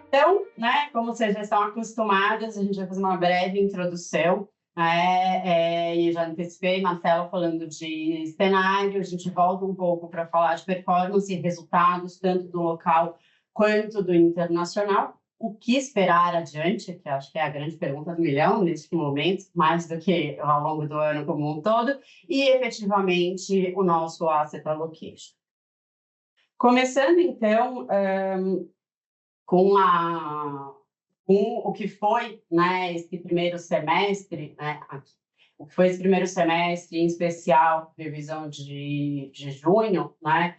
Então, né, como vocês já estão acostumados, a gente vai fazer uma breve introdução, né, e já antecipei, Marcelo falando de cenário, a gente volta um pouco para falar de performance e resultados, tanto do local quanto do internacional. O que esperar adiante, que acho que é a grande pergunta do milhão neste momento, mais do que ao longo do ano como um todo, e efetivamente o nosso asset allocation. Começando então, com o que foi, né, esse primeiro semestre, né, o que foi esse primeiro semestre, em especial, previsão de junho, né,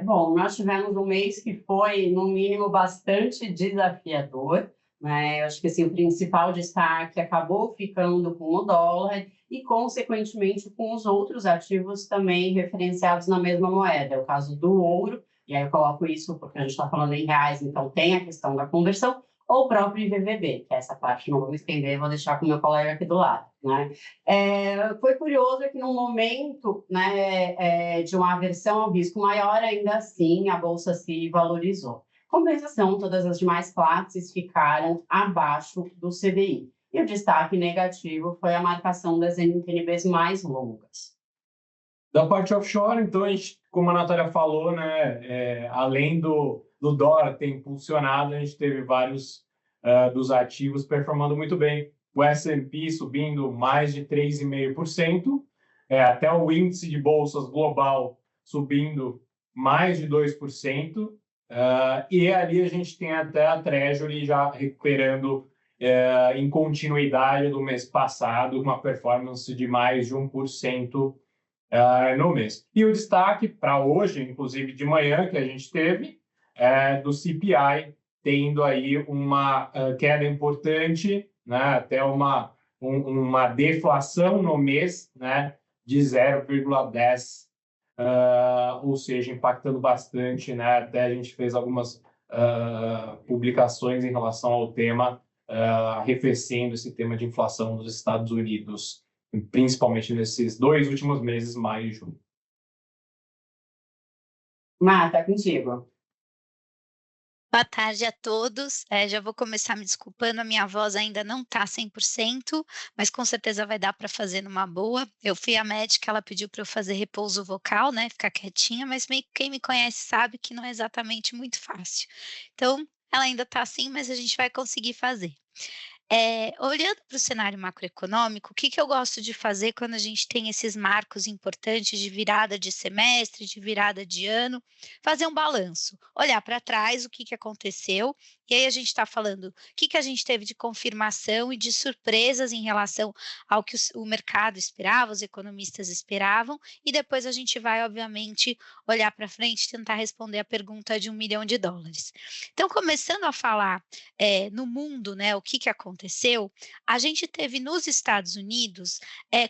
bom, nós tivemos um mês que foi, no mínimo, bastante desafiador, né, eu acho que assim, o principal destaque acabou ficando com o dólar e, consequentemente, com os outros ativos também referenciados na mesma moeda, é o caso do ouro, e aí eu coloco isso porque a gente está falando em reais, então tem a questão da conversão, ou o próprio IVVB, que essa parte não vou me estender, vou deixar com o meu colega aqui do lado. Né? Foi curioso que num momento, né, de uma aversão ao risco maior, ainda assim a Bolsa se valorizou. Compensação, todas as demais classes ficaram abaixo do CDI. E o destaque negativo foi a marcação das NTNBs mais longas. Da parte offshore, então, a gente, como a Natália falou, né, além do dólar ter impulsionado, a gente teve vários dos ativos performando muito bem. O S&P subindo mais de 3,5%, até o índice de bolsas global subindo mais de 2%, e ali a gente tem até a Treasury já recuperando em continuidade do mês passado, uma performance de mais de 1%, no mês. E o destaque para hoje, inclusive de manhã, que a gente teve, do CPI, tendo aí uma queda importante, né, até uma deflação no mês, né, de 0,10, ou seja, impactando bastante, né, até a gente fez algumas publicações em relação ao tema, arrefecendo esse tema de inflação nos Estados Unidos, principalmente nesses 2 últimos meses, maio e junho. Marta, contigo. Boa tarde a todos. Já vou começar me desculpando, a minha voz ainda não está 100%, mas com certeza vai dar para fazer numa boa. Eu fui à médica, ela pediu para eu fazer repouso vocal, né, ficar quietinha, mas quem me conhece sabe que não é exatamente muito fácil. Então, ela ainda está assim, mas a gente vai conseguir fazer. Olhando para o cenário macroeconômico, o que eu gosto de fazer quando a gente tem esses marcos importantes de virada de semestre, de virada de ano, fazer um balanço, olhar para trás o que aconteceu, e aí a gente está falando o que a gente teve de confirmação e de surpresas em relação ao que o mercado esperava, os economistas esperavam, e depois a gente vai, obviamente, olhar para frente e tentar responder a pergunta de US$ 1 milhão. Então, começando a falar no mundo, né, o que aconteceu, a gente teve nos Estados Unidos,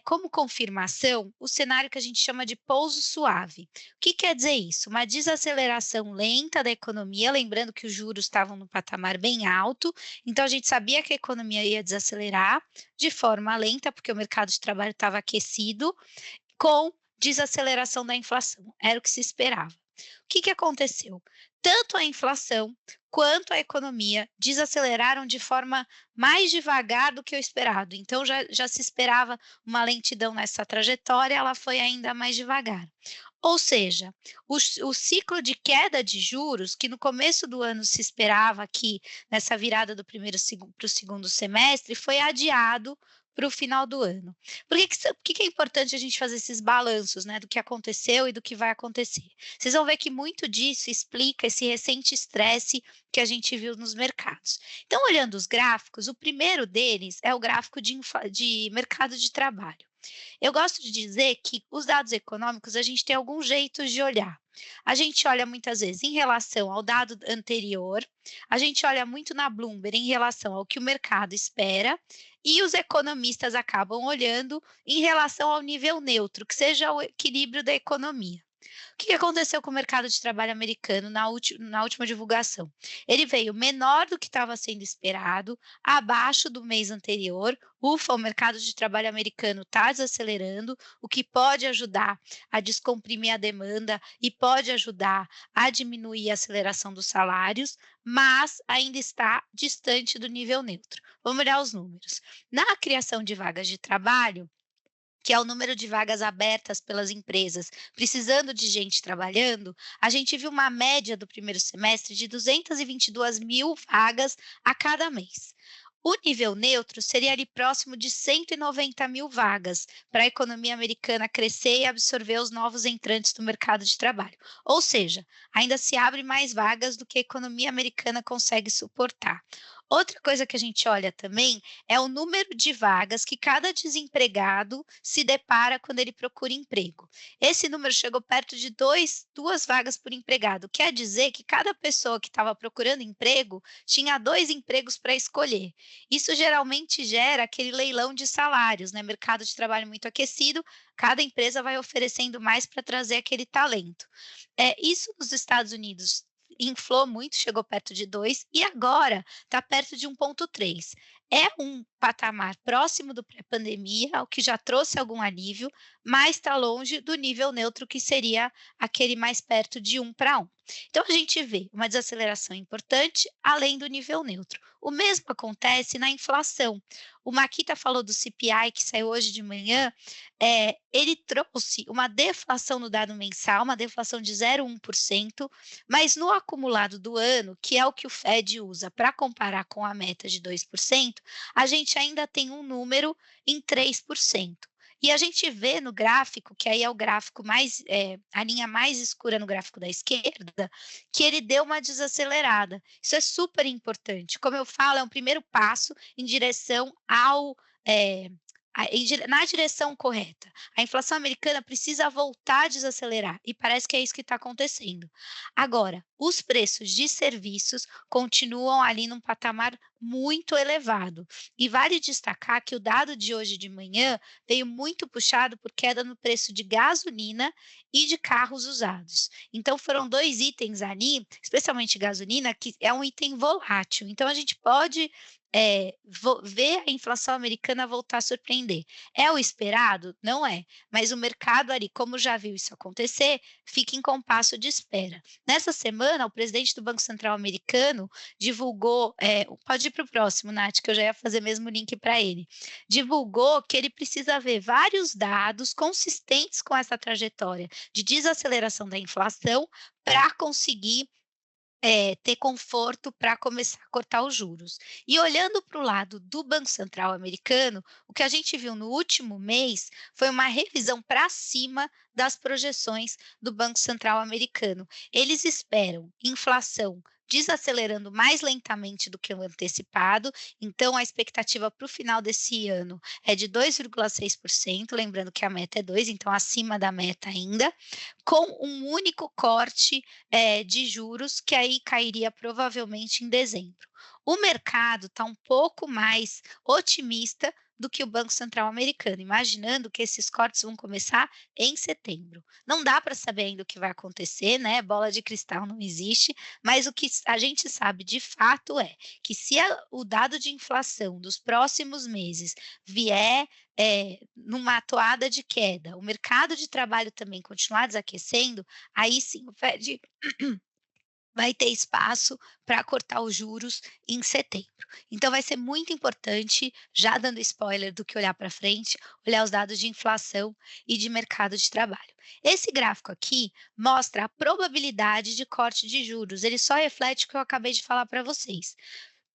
como confirmação, o cenário que a gente chama de pouso suave. O que quer dizer isso? Uma desaceleração lenta da economia, lembrando que os juros estavam no patamar bem alto, então a gente sabia que a economia ia desacelerar de forma lenta, porque o mercado de trabalho estava aquecido, com desaceleração da inflação, era o que se esperava. O que aconteceu? Tanto a inflação quanto a economia desaceleraram de forma mais devagar do que o esperado. Então, já se esperava uma lentidão nessa trajetória, ela foi ainda mais devagar. Ou seja, o ciclo de queda de juros, que no começo do ano se esperava que nessa virada do primeiro para o segundo semestre, foi adiado para o final do ano. Por que é importante a gente fazer esses balanços, né, do que aconteceu e do que vai acontecer? Vocês vão ver que muito disso explica esse recente estresse que a gente viu nos mercados. Então, olhando os gráficos, o primeiro deles é o gráfico de mercado de trabalho. Eu gosto de dizer que os dados econômicos a gente tem alguns jeitos de olhar. A gente olha muitas vezes em relação ao dado anterior, a gente olha muito na Bloomberg em relação ao que o mercado espera, e os economistas acabam olhando em relação ao nível neutro, que seja o equilíbrio da economia. O que aconteceu com o mercado de trabalho americano na última divulgação? Ele veio menor do que estava sendo esperado, abaixo do mês anterior. Ufa, o mercado de trabalho americano está desacelerando, o que pode ajudar a descomprimir a demanda e pode ajudar a diminuir a aceleração dos salários, mas ainda está distante do nível neutro. Vamos olhar os números. Na criação de vagas de trabalho, que é o número de vagas abertas pelas empresas, precisando de gente trabalhando, a gente viu uma média do primeiro semestre de 222 mil vagas a cada mês. O nível neutro seria ali próximo de 190 mil vagas para a economia americana crescer e absorver os novos entrantes do mercado de trabalho. Ou seja, ainda se abre mais vagas do que a economia americana consegue suportar. Outra coisa que a gente olha também é o número de vagas que cada desempregado se depara quando ele procura emprego. Esse número chegou perto de duas vagas por empregado. Quer dizer que cada pessoa que estava procurando emprego tinha 2 empregos para escolher. Isso geralmente gera aquele leilão de salários, né? Mercado de trabalho muito aquecido, cada empresa vai oferecendo mais para trazer aquele talento. Isso nos Estados Unidos inflou muito, chegou perto de 2 e agora está perto de 1,3. É um patamar próximo do pré-pandemia, o que já trouxe algum alívio, mas está longe do nível neutro, que seria aquele mais perto de 1 para 1. Então a gente vê uma desaceleração importante além do nível neutro. O mesmo acontece na inflação. O Makita falou do CPI, que saiu hoje de manhã, ele trouxe uma deflação no dado mensal, uma deflação de 0,1%, mas no acumulado do ano, que é o que o Fed usa para comparar com a meta de 2%, a gente ainda tem um número em 3%. E a gente vê no gráfico, que aí é o gráfico a linha mais escura no gráfico da esquerda, que ele deu uma desacelerada. Isso é super importante. Como eu falo, é um primeiro passo em direção na direção correta. A inflação americana precisa voltar a desacelerar e parece que é isso que está acontecendo. Agora, os preços de serviços continuam ali num patamar muito elevado. E vale destacar que o dado de hoje de manhã veio muito puxado por queda no preço de gasolina e de carros usados. Então, foram 2 itens ali, especialmente gasolina, que é um item volátil. Então, a gente pode ver a inflação americana voltar a surpreender. É o esperado? Não é. Mas o mercado ali, como já viu isso acontecer, fica em compasso de espera. Nessa semana, o presidente do Banco Central americano divulgou, pode ir para o próximo, Nath, que eu já ia fazer mesmo o link para ele. Divulgou que ele precisa ver vários dados consistentes com essa trajetória de desaceleração da inflação para conseguir ter conforto para começar a cortar os juros. E olhando para o lado do Banco Central americano, o que a gente viu no último mês foi uma revisão para cima das projeções do Banco Central americano. Eles esperam inflação desacelerando mais lentamente do que o antecipado, então a expectativa para o final desse ano é de 2,6%, lembrando que a meta é 2, então acima da meta ainda, com um único corte de juros, que aí cairia provavelmente em dezembro. O mercado está um pouco mais otimista do que o Banco Central americano, imaginando que esses cortes vão começar em setembro. Não dá para saber ainda o que vai acontecer, né? Bola de cristal não existe, mas o que a gente sabe de fato é que se o dado de inflação dos próximos meses vier numa toada de queda, o mercado de trabalho também continuar desaquecendo, aí sim o Fed vai ter espaço para cortar os juros em setembro. Então vai ser muito importante, já dando spoiler do que olhar para frente, olhar os dados de inflação e de mercado de trabalho. Esse gráfico aqui mostra a probabilidade de corte de juros, ele só reflete o que eu acabei de falar para vocês.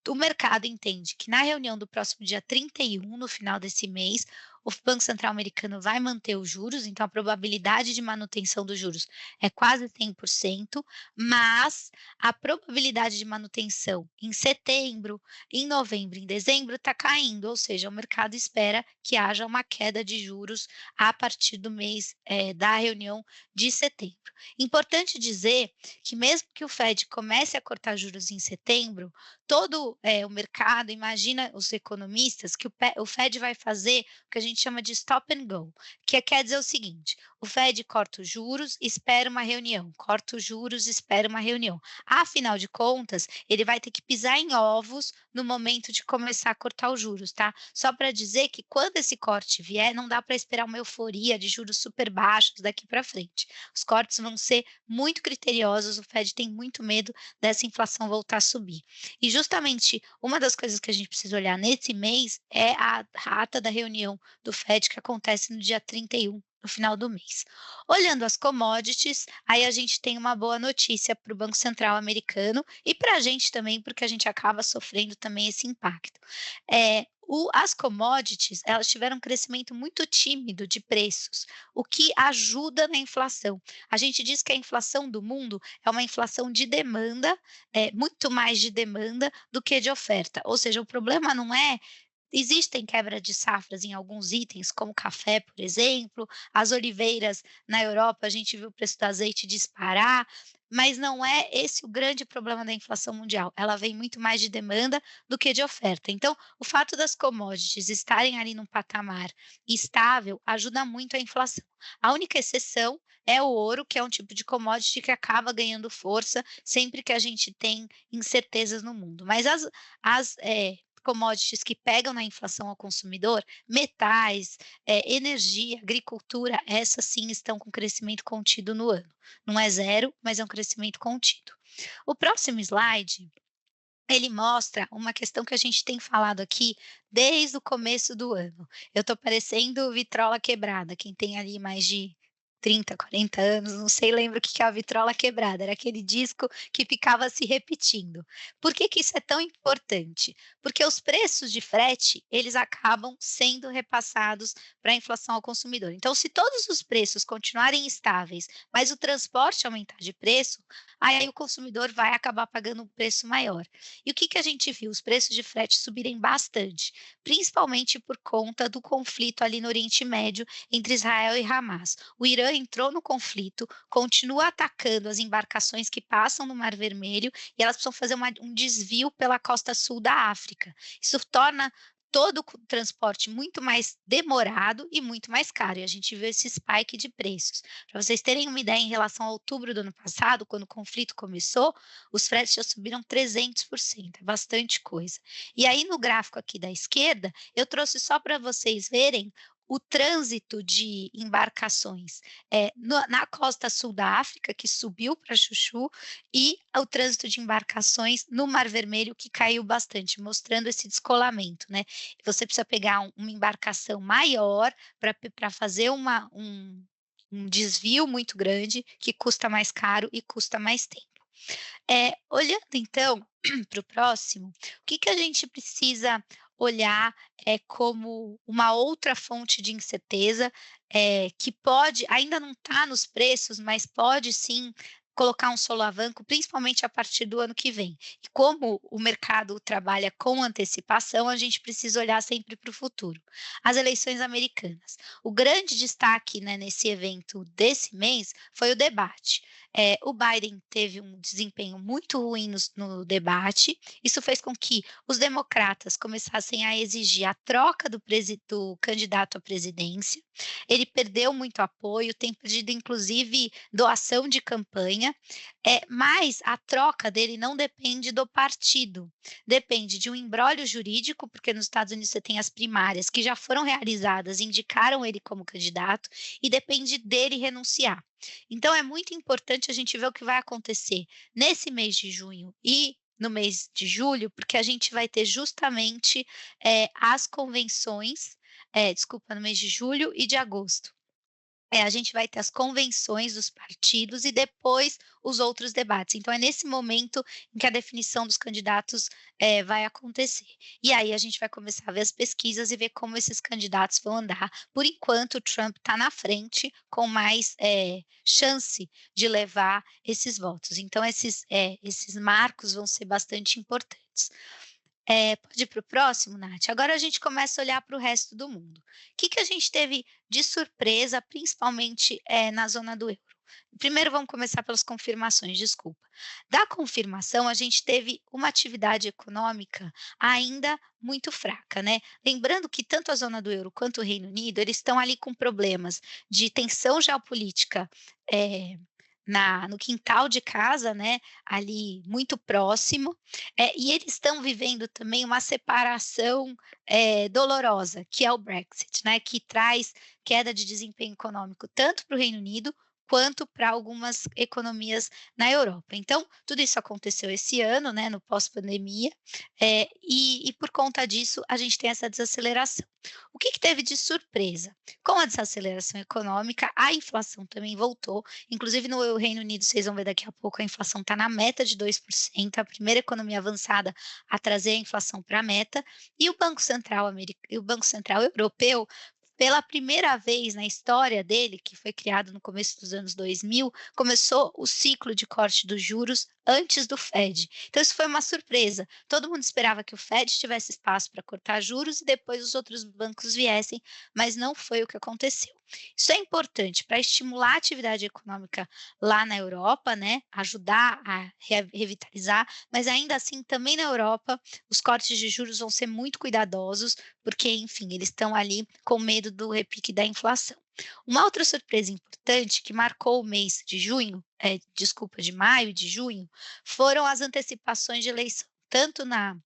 O mercado entende que na reunião do próximo dia 31, no final desse mês, o Banco Central americano vai manter os juros, então a probabilidade de manutenção dos juros é quase 100%, mas a probabilidade de manutenção em setembro, em novembro, em dezembro está caindo, ou seja, o mercado espera que haja uma queda de juros a partir do mês da reunião de setembro. Importante dizer que mesmo que o Fed comece a cortar juros em setembro, todo o mercado, imagina os economistas, que o Fed vai fazer o que a gente gente chama de stop and go, que quer dizer o seguinte: o Fed corta os juros, espera uma reunião, corta os juros, espera uma reunião. Afinal de contas, ele vai ter que pisar em ovos no momento de começar a cortar os juros, tá? Só para dizer que quando esse corte vier, não dá para esperar uma euforia de juros super baixos daqui para frente. Os cortes vão ser muito criteriosos, o Fed tem muito medo dessa inflação voltar a subir. E justamente uma das coisas que a gente precisa olhar nesse mês é a ata da reunião do Fed que acontece no dia 31, no final do mês. Olhando as commodities, aí a gente tem uma boa notícia para o Banco Central americano e para a gente também, porque a gente acaba sofrendo também esse impacto. As commodities, elas tiveram um crescimento muito tímido de preços, o que ajuda na inflação. A gente diz que a inflação do mundo é uma inflação de demanda, muito mais de demanda do que de oferta. Ou seja, o problema não é. Existem quebra de safras em alguns itens, como café, por exemplo, as oliveiras na Europa, a gente viu o preço do azeite disparar, mas não é esse o grande problema da inflação mundial. Ela vem muito mais de demanda do que de oferta. Então, o fato das commodities estarem ali num patamar estável ajuda muito a inflação. A única exceção é o ouro, que é um tipo de commodity que acaba ganhando força sempre que a gente tem incertezas no mundo. Mas as commodities que pegam na inflação ao consumidor, metais, energia, agricultura, essas sim estão com crescimento contido no ano. Não é zero, mas é um crescimento contido. O próximo slide, ele mostra uma questão que a gente tem falado aqui desde o começo do ano. Eu estou parecendo vitrola quebrada, quem tem ali mais de 30, 40 anos, não sei, lembra o que que é a vitrola quebrada, era aquele disco que ficava se repetindo. Por que que isso é tão importante? Porque os preços de frete, eles acabam sendo repassados para a inflação ao consumidor. Então, se todos os preços continuarem estáveis, mas o transporte aumentar de preço, aí o consumidor vai acabar pagando um preço maior. E o que que a gente viu? Os preços de frete subirem bastante, principalmente por conta do conflito ali no Oriente Médio entre Israel e Hamas. O Irã entrou no conflito, continua atacando as embarcações que passam no Mar Vermelho e elas precisam fazer um desvio pela costa sul da África. Isso torna todo o transporte muito mais demorado e muito mais caro. E a gente viu esse spike de preços. Para vocês terem uma ideia, em relação a outubro do ano passado, quando o conflito começou, os fretes já subiram 300%, é bastante coisa. E aí, no gráfico aqui da esquerda, eu trouxe só para vocês verem o trânsito de embarcações na costa sul da África, que subiu para Chuchu, e o trânsito de embarcações no Mar Vermelho, que caiu bastante, mostrando esse descolamento, né? Você precisa pegar uma embarcação maior para fazer um desvio muito grande, que custa mais caro e custa mais tempo. Olhando então para o próximo, o que que a gente precisa olhar como uma outra fonte de incerteza, que pode ainda não está nos preços, mas pode sim colocar um solavanco, principalmente a partir do ano que vem. E como o mercado trabalha com antecipação, a gente precisa olhar sempre para o futuro. As eleições americanas. O grande destaque, né, nesse evento desse mês foi o debate. O Biden teve um desempenho muito ruim no debate. Isso fez com que os democratas começassem a exigir a troca do candidato à presidência. Ele perdeu muito apoio, tem pedido inclusive doação de campanha, mas a troca dele não depende do partido, depende de um imbróglio jurídico, porque nos Estados Unidos você tem as primárias que já foram realizadas, indicaram ele como candidato, e depende dele renunciar. Então é muito importante a gente ver o que vai acontecer nesse mês de junho e no mês de julho, porque a gente vai ter justamente as convenções, desculpa, no mês de julho e de agosto. A gente vai ter as convenções dos partidos e depois os outros debates. Então, é nesse momento em que a definição dos candidatos vai acontecer. E aí a gente vai começar a ver as pesquisas e ver como esses candidatos vão andar. Por enquanto, o Trump está na frente com mais chance de levar esses votos. Então, esses marcos vão ser bastante importantes. Pode ir para o próximo, Nath? Agora a gente começa a olhar para o resto do mundo. O que que a gente teve de surpresa, principalmente na zona do euro? Primeiro vamos começar pelas confirmações, desculpa. Da confirmação, a gente teve uma atividade econômica ainda muito fraca, né. Lembrando que tanto a zona do euro quanto o Reino Unido, eles estão ali com problemas de tensão geopolítica, eh, no quintal de casa, né, ali muito próximo, e eles estão vivendo também uma separação, dolorosa, que é o Brexit, né, que traz queda de desempenho econômico tanto para o Reino Unido, quanto para algumas economias na Europa. Então, tudo isso aconteceu esse ano, né, no pós-pandemia, e por conta disso a gente tem essa desaceleração. O que que teve de surpresa? Com a desaceleração econômica, a inflação também voltou, inclusive no Reino Unido, vocês vão ver daqui a pouco, a inflação está na meta de 2%, a primeira economia avançada a trazer a inflação para a meta, e o Banco Central Europeu, pela primeira vez na história dele, que foi criado no começo dos anos 2000, começou o ciclo de corte dos juros antes do Fed. Então isso foi uma surpresa. Todo mundo esperava que o Fed tivesse espaço para cortar juros e depois os outros bancos viessem, mas não foi o que aconteceu. Isso é importante para estimular a atividade econômica lá na Europa, né, ajudar a revitalizar, mas ainda assim também na Europa os cortes de juros vão ser muito cuidadosos, porque enfim, eles estão ali com medo do repique da inflação. Uma outra surpresa importante que marcou o mês de junho, desculpa, de maio e de junho, foram as antecipações de eleição, tanto na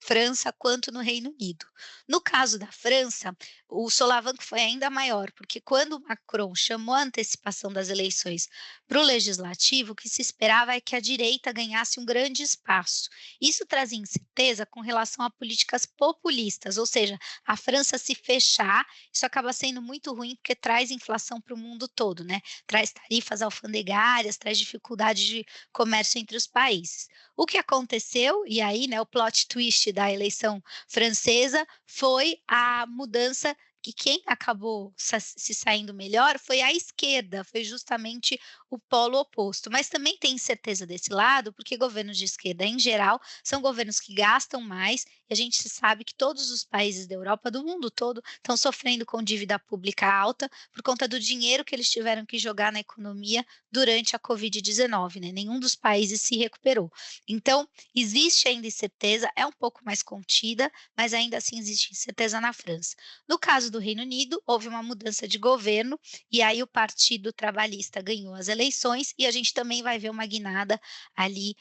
França quanto no Reino Unido. No caso da França, o solavanco foi ainda maior, porque quando Macron chamou a antecipação das eleições para o legislativo, o que se esperava é que a direita ganhasse um grande espaço. Isso trazia incerteza com relação a políticas populistas, ou seja, a França se fechar, isso acaba sendo muito ruim porque traz inflação para o mundo todo, né? Traz tarifas alfandegárias, traz dificuldade de comércio entre os países. O que aconteceu, e aí, né, o plot twist da eleição francesa foi a mudança que quem acabou se saindo melhor foi a esquerda, foi justamente o polo oposto. Mas também tem incerteza desse lado, porque governos de esquerda, em geral, são governos que gastam mais, e a gente sabe que todos os países da Europa, do mundo todo, estão sofrendo com dívida pública alta por conta do dinheiro que eles tiveram que jogar na economia durante a Covid-19, né? Nenhum dos países se recuperou. Então, existe ainda incerteza, é um pouco mais contida, mas ainda assim existe incerteza na França. No caso do Reino Unido, houve uma mudança de governo e aí o Partido Trabalhista ganhou as eleições e a gente também vai ver uma guinada ali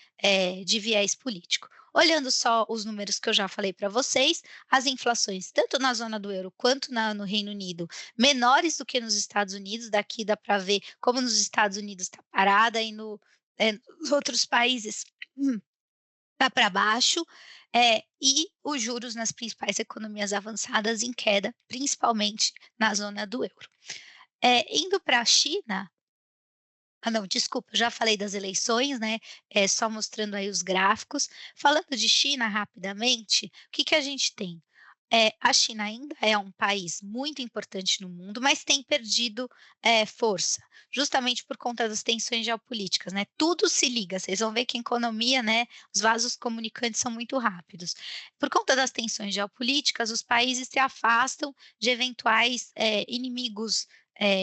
de viés político. Olhando só os números que eu já falei para vocês, as inflações, tanto na zona do euro quanto no Reino Unido, menores do que nos Estados Unidos. Daqui dá para ver como nos Estados Unidos está parada e nos outros países tá para baixo, e os juros nas principais economias avançadas em queda, principalmente na zona do euro. Indo para a China, não, desculpa, eu já falei das eleições, né, só mostrando aí os gráficos. Falando de China rapidamente, o que que a gente tem? A China ainda é um país muito importante no mundo, mas tem perdido, força, justamente por conta das tensões geopolíticas, né, tudo se liga, vocês vão ver que a economia, né, os vasos comunicantes são muito rápidos. Por conta das tensões geopolíticas, os países se afastam de eventuais, inimigos,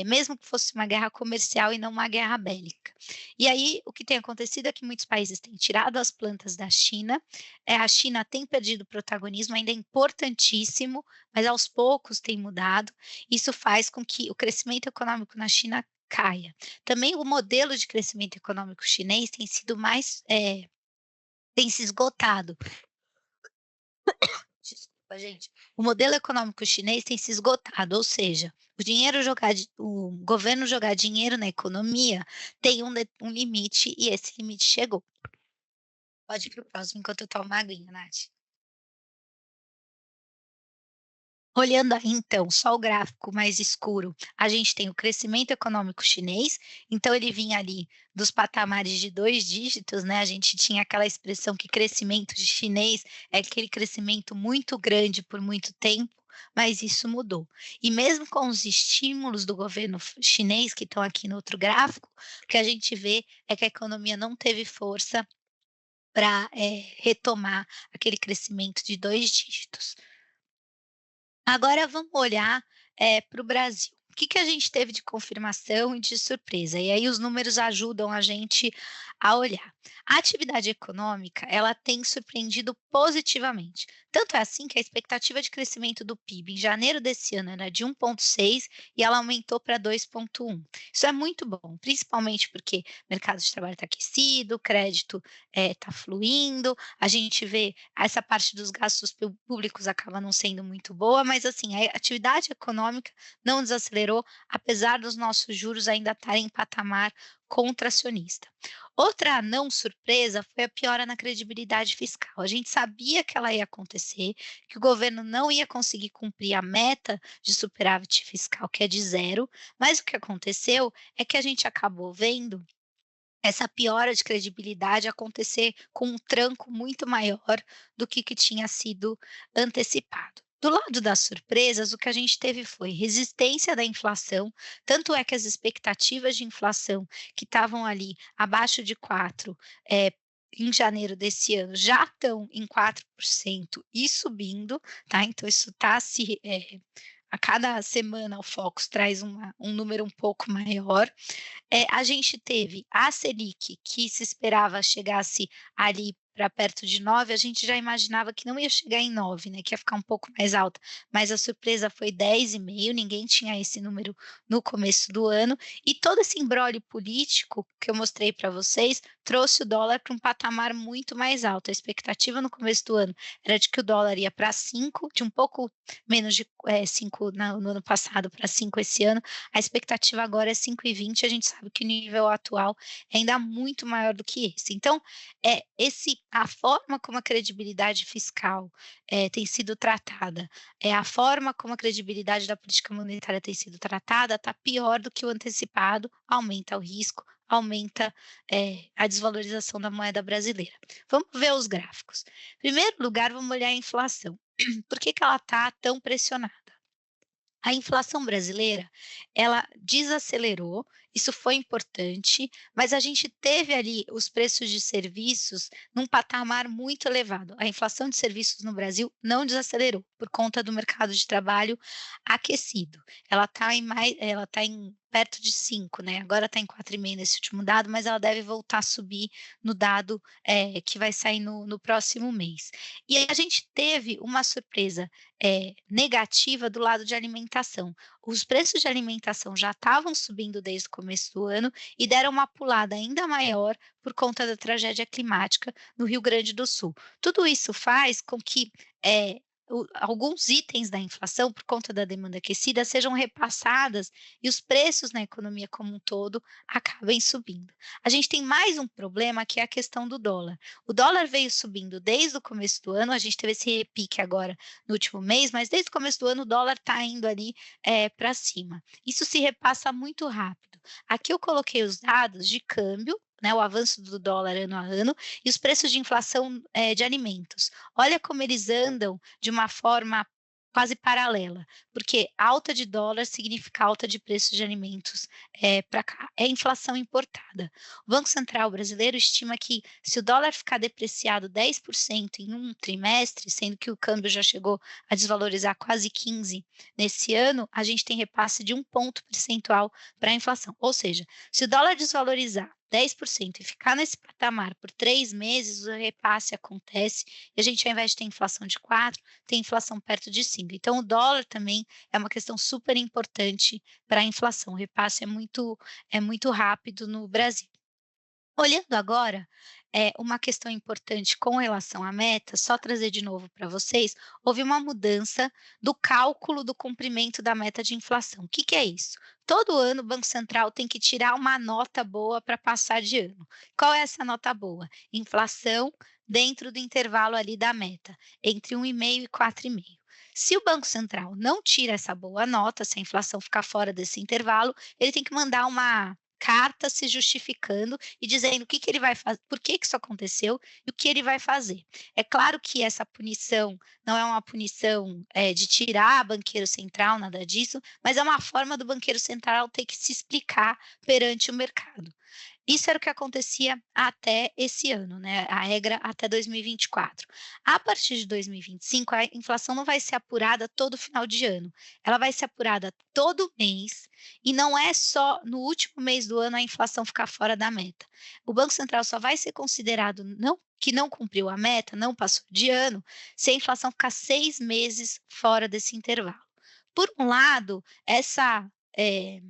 mesmo que fosse uma guerra comercial e não uma guerra bélica. E aí, o que tem acontecido é que muitos países têm tirado as plantas da China, a China tem perdido protagonismo, ainda é importantíssimo, mas aos poucos tem mudado. Isso faz com que o crescimento econômico na China caia. Também o modelo de crescimento econômico chinês tem sido mais, tem se esgotado. Desculpa, gente. O modelo econômico chinês tem se esgotado, ou seja, o governo jogar dinheiro na economia tem um limite e esse limite chegou. Pode ir para o próximo enquanto eu tomo uma aguinha, Nath. Olhando aí então só o gráfico mais escuro, a gente tem o crescimento econômico chinês, então ele vinha ali dos patamares de 2 dígitos, né, a gente tinha aquela expressão que crescimento de chinês é aquele crescimento muito grande por muito tempo, mas isso mudou. E mesmo com os estímulos do governo chinês, que estão aqui no outro gráfico, o que a gente vê é que a economia não teve força para retomar aquele crescimento de 2 dígitos. Agora vamos olhar, para o Brasil. O que a gente teve de confirmação e de surpresa? E aí os números ajudam a gente a olhar. A atividade econômica, ela tem surpreendido positivamente. Tanto é assim que a expectativa de crescimento do PIB em janeiro desse ano era de 1,6 e ela aumentou para 2,1. Isso é muito bom, principalmente porque o mercado de trabalho está aquecido, o crédito está fluindo, a gente vê essa parte dos gastos públicos acaba não sendo muito boa, mas assim, a atividade econômica não desacelerou, apesar dos nossos juros ainda estarem em patamar contracionista. Outra não surpresa foi a piora na credibilidade fiscal. A gente sabia que ela ia acontecer, que o governo não ia conseguir cumprir a meta de superávit fiscal, que é de zero, mas o que aconteceu é que a gente acabou vendo essa piora de credibilidade acontecer com um tranco muito maior do que tinha sido antecipado. Do lado das surpresas, o que a gente teve foi resistência da inflação, tanto é que as expectativas de inflação que estavam ali abaixo de 4, em janeiro desse ano já estão em 4% e subindo, tá? Então isso está se a cada semana o Focus traz um número um pouco maior. A gente teve a Selic, que se esperava chegasse ali para perto de 9, a gente já imaginava que não ia chegar em 9, né, que ia ficar um pouco mais alta, mas a surpresa foi 10,5, ninguém tinha esse número no começo do ano, e todo esse imbróglio político que eu mostrei para vocês, trouxe o dólar para um patamar muito mais alto. A expectativa no começo do ano era de que o dólar ia para 5, de um pouco menos de 5 no ano passado para 5 esse ano, a expectativa agora é 5,20, a gente sabe que o nível atual é ainda muito maior do que esse. Então, a forma como a credibilidade fiscal, tem sido tratada, a forma como a credibilidade da política monetária tem sido tratada, está pior do que o antecipado, aumenta o risco, aumenta, a desvalorização da moeda brasileira. Vamos ver os gráficos. Em primeiro lugar, vamos olhar a inflação. Por que ela está tão pressionada? A inflação brasileira, ela desacelerou, isso foi importante, mas a gente teve ali os preços de serviços num patamar muito elevado. A inflação de serviços no Brasil não desacelerou, por conta do mercado de trabalho aquecido. Ela está em perto de 5, né, agora está em 4,5 nesse último dado, mas ela deve voltar a subir no dado, que vai sair no próximo mês. E a gente teve uma surpresa negativa do lado de alimentação. Os preços de alimentação já estavam subindo desde o começo do ano e deram uma pulada ainda maior por conta da tragédia climática no Rio Grande do Sul. Tudo isso faz com que alguns itens da inflação, por conta da demanda aquecida, sejam repassadas e os preços na economia como um todo acabem subindo. A gente tem mais um problema que é a questão do dólar. O dólar veio subindo desde o começo do ano, a gente teve esse repique agora no último mês, mas desde o começo do ano o dólar está indo ali para cima. Isso se repassa muito rápido. Aqui eu coloquei os dados de câmbio, né, o avanço do dólar ano a ano, e os preços de inflação de alimentos. Olha como eles andam de uma forma quase paralela, porque alta de dólar significa alta de preços de alimentos para cá. É inflação importada. O Banco Central brasileiro estima que se o dólar ficar depreciado 10% em um trimestre, sendo que o câmbio já chegou a desvalorizar quase 15% nesse ano, a gente tem repasse de 1 ponto percentual para a inflação. Ou seja, se o dólar desvalorizar 10% e ficar nesse patamar por 3 meses, o repasse acontece e a gente, ao invés de ter inflação de 4, tem inflação perto de 5. Então, o dólar também é uma questão super importante para a inflação. O repasse é muito rápido no Brasil. Olhando agora, uma questão importante com relação à meta, só trazer de novo para vocês, houve uma mudança do cálculo do cumprimento da meta de inflação. O que que é isso? Todo ano o Banco Central tem que tirar uma nota boa para passar de ano. Qual é essa nota boa? Inflação dentro do intervalo ali da meta, entre 1,5 e 4,5. Se o Banco Central não tira essa boa nota, se a inflação ficar fora desse intervalo, ele tem que mandar uma carta se justificando e dizendo o que que ele vai fazer, por que que isso aconteceu e o que ele vai fazer. É claro que essa punição não é uma punição, de tirar banqueiro central, nada disso, mas é uma forma do banqueiro central ter que se explicar perante o mercado. Isso era o que acontecia até esse ano, né, a regra até 2024. A partir de 2025, a inflação não vai ser apurada todo final de ano, ela vai ser apurada todo mês, e não é só no último mês do ano a inflação ficar fora da meta. O Banco Central só vai ser considerado que não cumpriu a meta, não passou de ano, se a inflação ficar 6 meses fora desse intervalo. Por um lado, eh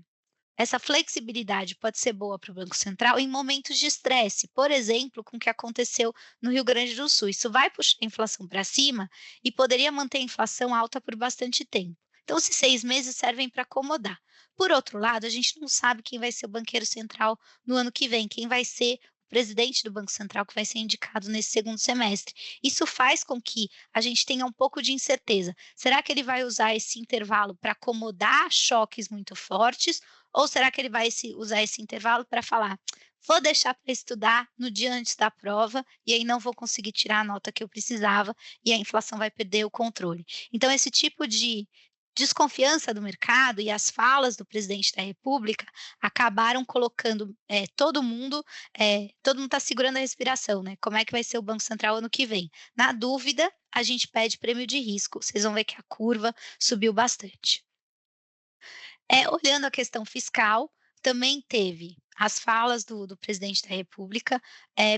essa flexibilidade pode ser boa para o Banco Central em momentos de estresse, por exemplo, com o que aconteceu no Rio Grande do Sul. Isso vai puxar a inflação para cima e poderia manter a inflação alta por bastante tempo. Então, esses 6 meses servem para acomodar. Por outro lado, a gente não sabe quem vai ser o banqueiro central no ano que vem, quem vai ser o presidente do Banco Central que vai ser indicado nesse segundo semestre. Isso faz com que a gente tenha um pouco de incerteza. Será que ele vai usar esse intervalo para acomodar choques muito fortes? Ou será que ele vai usar esse intervalo para falar: vou deixar para estudar no dia antes da prova, e aí não vou conseguir tirar a nota que eu precisava, e a inflação vai perder o controle. Então, esse tipo de desconfiança do mercado e as falas do presidente da República acabaram colocando todo mundo está segurando a respiração, né? Como é que vai ser o Banco Central ano que vem? Na dúvida, a gente pede prêmio de risco. Vocês vão ver que a curva subiu bastante. Olhando a questão fiscal, também teve as falas do presidente da República.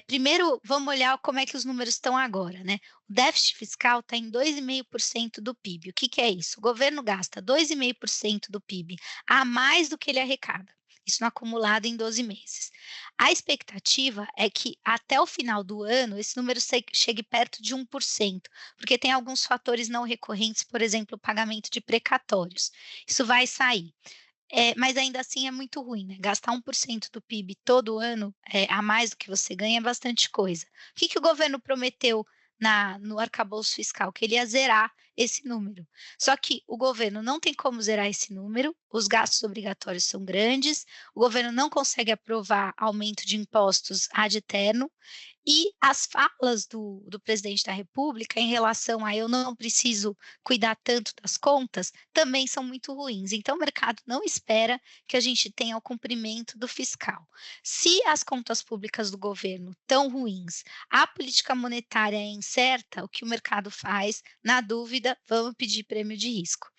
Primeiro, vamos olhar como é que os números estão agora, né? O déficit fiscal está em 2,5% do PIB. O que que é isso? O governo gasta 2,5% do PIB a mais do que ele arrecada. Isso no acumulado em 12 meses. A expectativa é que até o final do ano esse número chegue perto de 1%, porque tem alguns fatores não recorrentes, por exemplo, o pagamento de precatórios. Isso vai sair. Mas ainda assim é muito ruim, né, gastar 1% do PIB todo ano, a mais do que você ganha é bastante coisa. O que que o governo prometeu no arcabouço fiscal? Que ele ia zerar esse número. Só que o governo não tem como zerar esse número, os gastos obrigatórios são grandes, o governo não consegue aprovar aumento de impostos ad eterno, e as falas do presidente da República em relação a eu não preciso cuidar tanto das contas, também são muito ruins. Então, o mercado não espera que a gente tenha o cumprimento do fiscal. Se as contas públicas do governo estão ruins, a política monetária é incerta, o que o mercado faz? Na dúvida, vamos pedir prêmio de risco.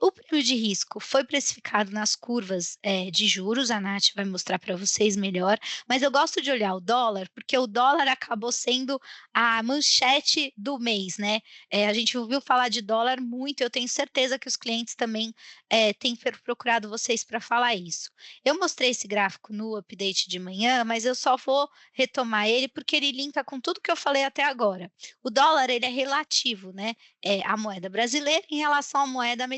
O prêmio de risco foi precificado nas curvas, de juros, a Nath vai mostrar para vocês melhor, mas eu gosto de olhar o dólar, porque o dólar acabou sendo a manchete do mês, né. A gente ouviu falar de dólar muito, eu tenho certeza que os clientes também, têm procurado vocês para falar isso. Eu mostrei esse gráfico no update de manhã, mas eu só vou retomar ele, porque ele linka com tudo que eu falei até agora. O dólar ele é relativo, né, a moeda brasileira em relação à moeda americana.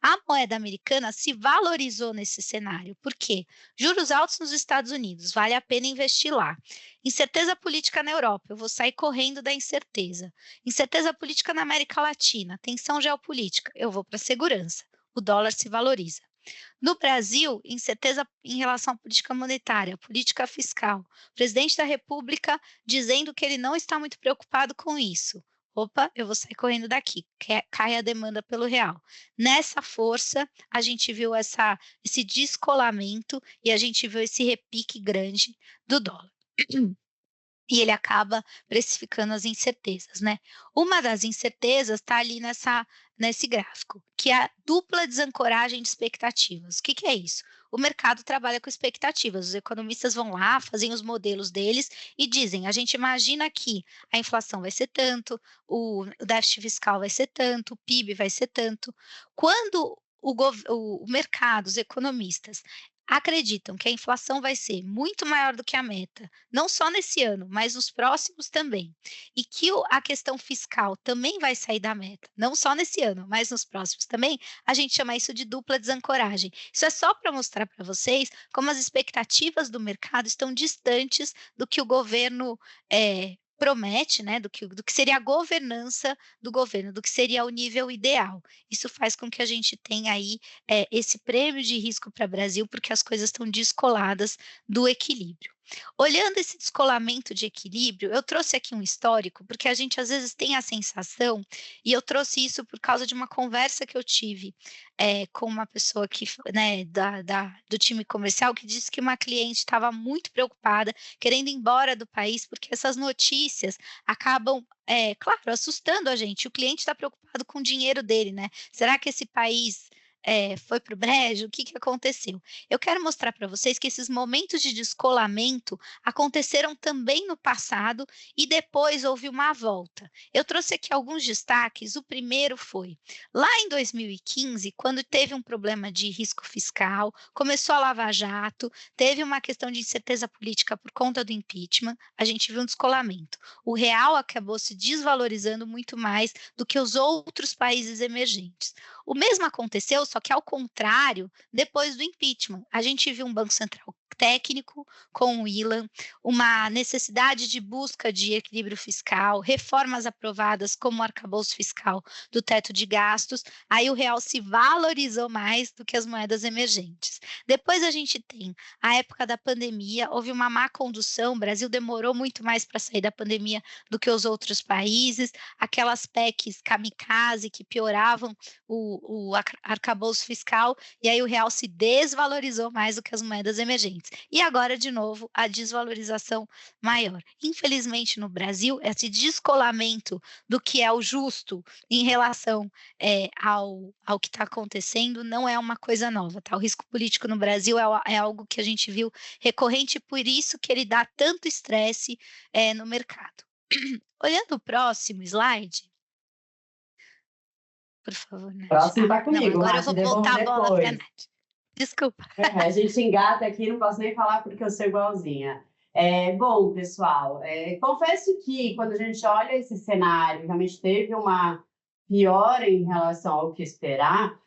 A moeda americana se valorizou nesse cenário. Por quê? Juros altos nos Estados Unidos, vale a pena investir lá. Incerteza política na Europa, eu vou sair correndo da incerteza. Incerteza política na América Latina, tensão geopolítica, eu vou para a segurança. O dólar se valoriza. No Brasil, incerteza em relação à política monetária, política fiscal. O presidente da República dizendo que ele não está muito preocupado com isso. Opa, eu vou sair correndo daqui, cai a demanda pelo real. Nessa força, a gente viu esse descolamento e a gente viu esse repique grande do dólar. E ele acaba precificando as incertezas, né. Uma das incertezas está ali nesse gráfico, que é a dupla desancoragem de expectativas. O que que é isso? O mercado trabalha com expectativas, os economistas vão lá, fazem os modelos deles e dizem: "A gente imagina que a inflação vai ser tanto, o déficit fiscal vai ser tanto, o PIB vai ser tanto". Quando o mercado, os economistas acreditam que a inflação vai ser muito maior do que a meta, não só nesse ano, mas nos próximos também, e que a questão fiscal também vai sair da meta, não só nesse ano, mas nos próximos também, a gente chama isso de dupla desancoragem. Isso é só para mostrar para vocês como as expectativas do mercado estão distantes do que o governo promete, né, do que seria a governança do governo, do que seria o nível ideal. Isso faz com que a gente tenha aí, esse prêmio de risco para o Brasil, porque as coisas estão descoladas do equilíbrio. Olhando esse descolamento de equilíbrio, eu trouxe aqui um histórico, porque a gente às vezes tem a sensação, e eu trouxe isso por causa de uma conversa que eu tive com uma pessoa que, né, do time comercial, que disse que uma cliente estava muito preocupada, querendo ir embora do país, porque essas notícias acabam, claro, assustando a gente. O cliente está preocupado com o dinheiro dele, né? Será que esse país foi para o brejo? O que que aconteceu? Eu quero mostrar para vocês que esses momentos de descolamento aconteceram também no passado e depois houve uma volta. Eu trouxe aqui alguns destaques. O primeiro foi lá em 2015, quando teve um problema de risco fiscal, começou a Lava Jato, teve uma questão de incerteza política por conta do impeachment, a gente viu um descolamento. O real acabou se desvalorizando muito mais do que os outros países emergentes. O mesmo aconteceu, só que ao contrário, depois do impeachment. A gente viu um Banco Central técnico com o Ilan, uma necessidade de busca de equilíbrio fiscal, reformas aprovadas como o arcabouço fiscal do teto de gastos, aí o real se valorizou mais do que as moedas emergentes. Depois a gente tem a época da pandemia, houve uma má condução, o Brasil demorou muito mais para sair da pandemia do que os outros países, aquelas PECs kamikaze que pioravam o arcabouço fiscal, e aí o real se desvalorizou mais do que as moedas emergentes. E agora, de novo, a desvalorização maior. Infelizmente, no Brasil, esse descolamento do que é o justo em relação ao que está acontecendo não é uma coisa nova, tá? O risco político no Brasil é algo que a gente viu recorrente, por isso que ele dá tanto estresse no mercado. Olhando o próximo slide, por favor, Nath. Próximo tá Não, comigo, agora eu Nath, vou devolvo voltar a bola para a depois. Nath. Desculpa. A gente engata aqui, não posso nem falar porque eu sou igualzinha. Bom, pessoal, confesso que quando a gente olha esse cenário, realmente teve uma piora em relação ao que esperar,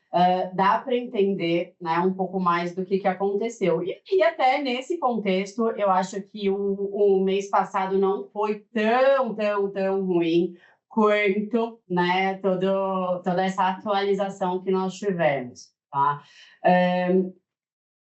dá para entender, né, um pouco mais do que aconteceu. E até nesse contexto, eu acho que o mês passado não foi tão ruim quanto, né, toda essa atualização que nós tivemos, tá?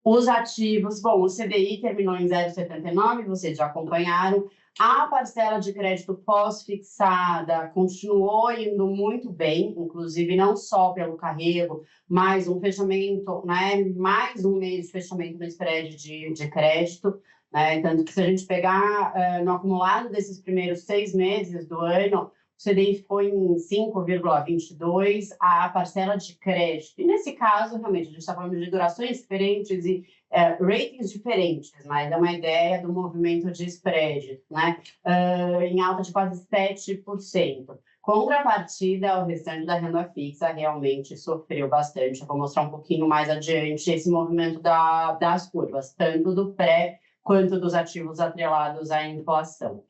Os ativos, bom, o CDI terminou em 0,79, vocês já acompanharam. A parcela de crédito pós-fixada continuou indo muito bem, inclusive não só pelo carrego, mas um fechamento, né, mais um mês de fechamento no spread de crédito, né, tanto que se a gente pegar no acumulado desses primeiros 6 meses do ano, o CDI ficou em 5,22, a parcela de crédito. E nesse caso, realmente, a gente está falando de durações diferentes e ratings diferentes, mas é uma ideia do movimento de spread, né? Em alta de quase 7%. Contrapartida, o restante da renda fixa realmente sofreu bastante. Eu vou mostrar um pouquinho mais adiante esse movimento das curvas, tanto do pré quanto dos ativos atrelados à inflação.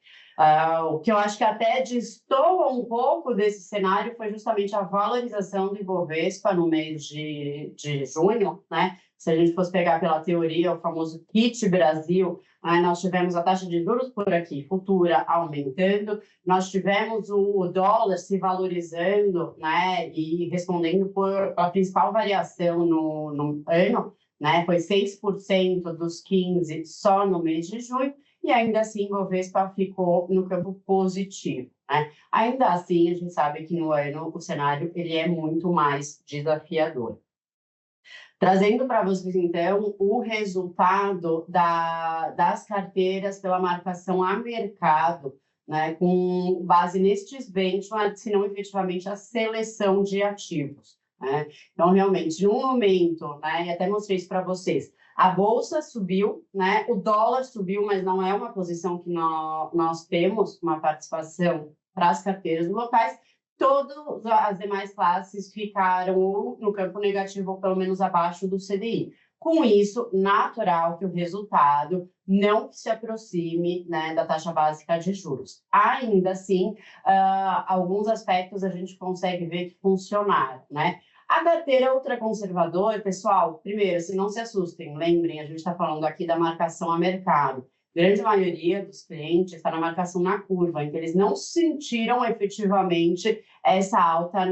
O que eu acho que até destoa um pouco desse cenário foi justamente a valorização do Ibovespa no mês de junho, né? Se a gente fosse pegar pela teoria, o famoso kit Brasil, nós tivemos a taxa de juros por aqui, futura, aumentando, nós tivemos o dólar se valorizando, né? E respondendo por a principal variação no ano, né? Foi 6% dos 15% só no mês de junho, e ainda assim o Ibovespa ficou no campo positivo, né? Ainda assim, a gente sabe que no ano o cenário ele é muito mais desafiador. Trazendo para vocês, então, o resultado das carteiras pela marcação a mercado, né, com base nestes benchmarks, se não efetivamente a seleção de ativos, né? Então, realmente, no momento, né, e até mostrei isso para vocês, a bolsa subiu, né, o dólar subiu, mas não é uma posição que nós temos uma participação para as carteiras locais. Todas as demais classes ficaram no campo negativo, ou pelo menos abaixo do CDI. Com isso, natural que o resultado não se aproxime, né, da taxa básica de juros. Ainda assim, alguns aspectos a gente consegue ver que funcionaram, né? A carteira ultraconservadora, pessoal, primeiro, assim, não se assustem, lembrem, a gente está falando aqui da marcação a mercado. Grande maioria dos clientes está na marcação na curva, então eles não sentiram efetivamente essa alta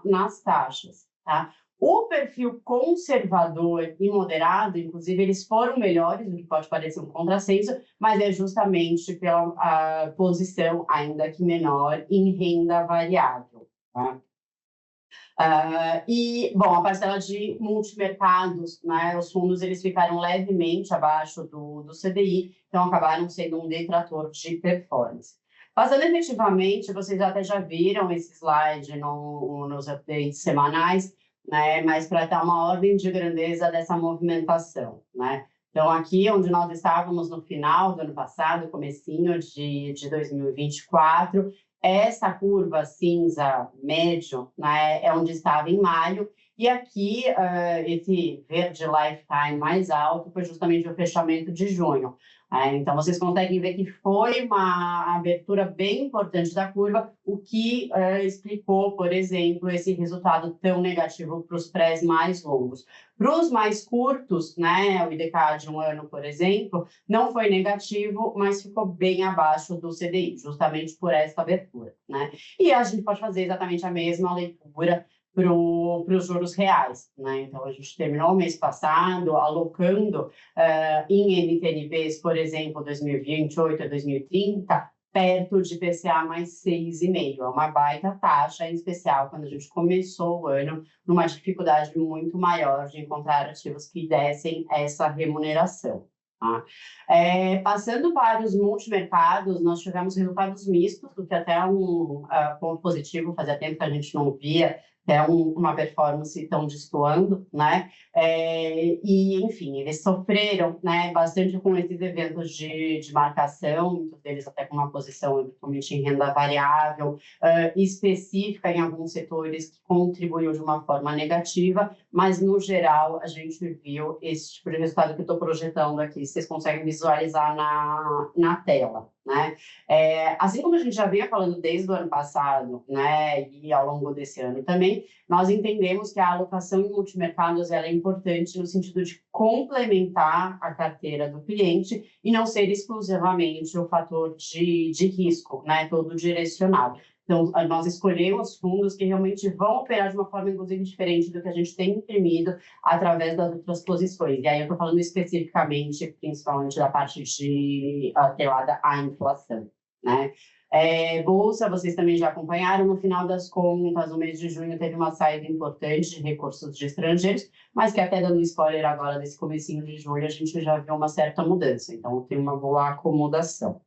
nas taxas, tá? O perfil conservador e moderado, inclusive, eles foram melhores, o que pode parecer um contrassenso, mas é justamente pela posição, ainda que menor, em renda variável. Tá? Bom, a parcela de multimercados, né, os fundos eles ficaram levemente abaixo do CDI, então acabaram sendo um detrator de performance. Passando efetivamente, vocês até já viram esse slide nos updates semanais, né, mas para dar uma ordem de grandeza dessa movimentação, né? Então, aqui onde nós estávamos no final do ano passado, comecinho de 2024, essa curva cinza médio, né, é onde estava em maio, e aqui esse verde lifetime mais alto foi justamente o fechamento de junho. Então, vocês conseguem ver que foi uma abertura bem importante da curva, o que explicou, por exemplo, esse resultado tão negativo para os prés mais longos. Para os mais curtos, né, o IDK de um ano, por exemplo, não foi negativo, mas ficou bem abaixo do CDI, justamente por essa abertura, né? E a gente pode fazer exatamente a mesma leitura para os juros reais, né? Então, a gente terminou o mês passado alocando em NTNBs, por exemplo, 2028 a 2030, perto de PCA mais 6,5. É uma baita taxa, em especial quando a gente começou o ano numa dificuldade muito maior de encontrar ativos que dessem essa remuneração. Tá? Passando para os multimercados, nós tivemos resultados mistos, o que até é um ponto positivo, fazia tempo que a gente não via uma performance tão destoando, né? Enfim, eles sofreram, né, bastante com esses eventos de marcação, muitos deles até com uma posição, principalmente em renda variável, específica em alguns setores que contribuiu de uma forma negativa, mas, no geral, a gente viu esse tipo de resultado que eu estou projetando aqui, vocês conseguem visualizar na tela, né? Assim como a gente já vinha falando desde o ano passado, né, e ao longo desse ano também, nós entendemos que a alocação em multimercados ela é importante no sentido de complementar a carteira do cliente e não ser exclusivamente o fator de risco, né, todo direcionado. Então, nós escolhemos fundos que realmente vão operar de uma forma, inclusive, diferente do que a gente tem imprimido através das outras posições. E aí eu estou falando especificamente, principalmente da parte atrelada à inflação, né? Bolsa, vocês também já acompanharam, no final das contas, no mês de junho teve uma saída importante de recursos de estrangeiros, mas que até dando spoiler agora, nesse comecinho de julho, a gente já viu uma certa mudança, então tem uma boa acomodação.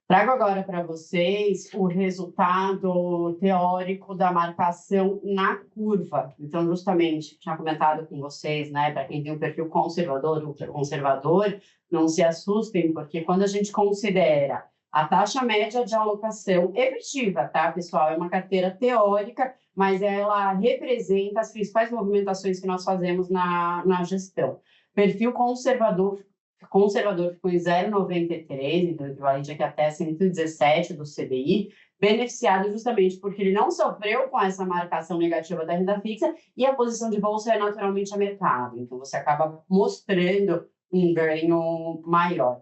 Trago agora para vocês o resultado teórico da marcação na curva. Então, justamente, tinha comentado com vocês, né, para quem tem um perfil conservador, ultraconservador, não se assustem, porque quando a gente considera a taxa média de alocação efetiva, tá, pessoal? É uma carteira teórica, mas ela representa as principais movimentações que nós fazemos na gestão. Perfil conservador ficou em 0,93, então equivalente aqui até 117 do CDI, beneficiado justamente porque ele não sofreu com essa marcação negativa da renda fixa e a posição de bolsa é naturalmente a mercado. Então, você acaba mostrando um ganho maior.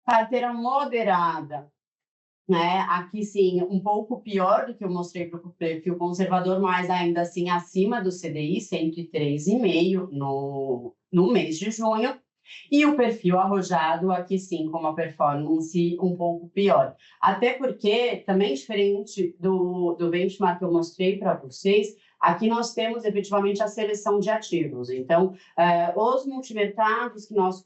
Carteira moderada, né? Aqui sim, um pouco pior do que eu mostrei para o perfil conservador, mas ainda assim acima do CDI, 103,5 no mês de junho. E o perfil arrojado, aqui sim, com uma performance um pouco pior. Até porque, também diferente do benchmark que eu mostrei para vocês, aqui nós temos efetivamente a seleção de ativos. Então, os multimercados que nós